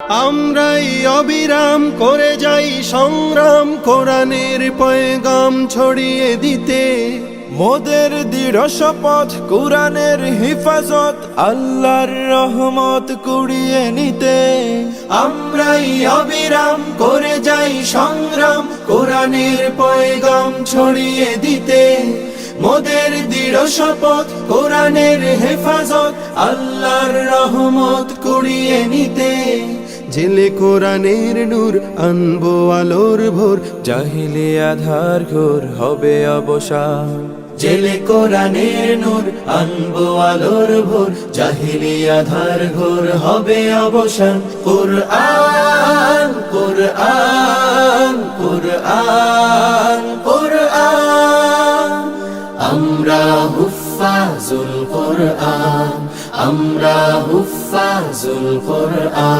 আমরাই অবিরাম করে যাই সংগ্রাম, কোরআনের পয়গাম ছড়িয়ে দিতে। মোদের দৃঢ় শপথ কোরআনের হিফাজত, আল্লাহর রহমত কুড়িয়ে নিতে। আমরাই অবিরাম করে যাই সংগ্রাম, কোরআনের পয়গাম ছড়িয়ে দিতে। মোদের দৃঢ় শপথ কোরআনের হেফাজত, আল্লাহর রহমত কুড়িয়ে নিতে। জেলে কোরআনের নূর আনবো আলোর ভোর, জাহিলি আধার ঘোর হবে অবসান। জেলে কোরআনের নূর আনবো আলোর ভোর, জাহিলি আধার ঘোর হবে অবসান। কুরআন কুরআন কুরআন কুরআন, আমরা হুফাজুল কুরআন, আমরা হুফাজুল কুরআন।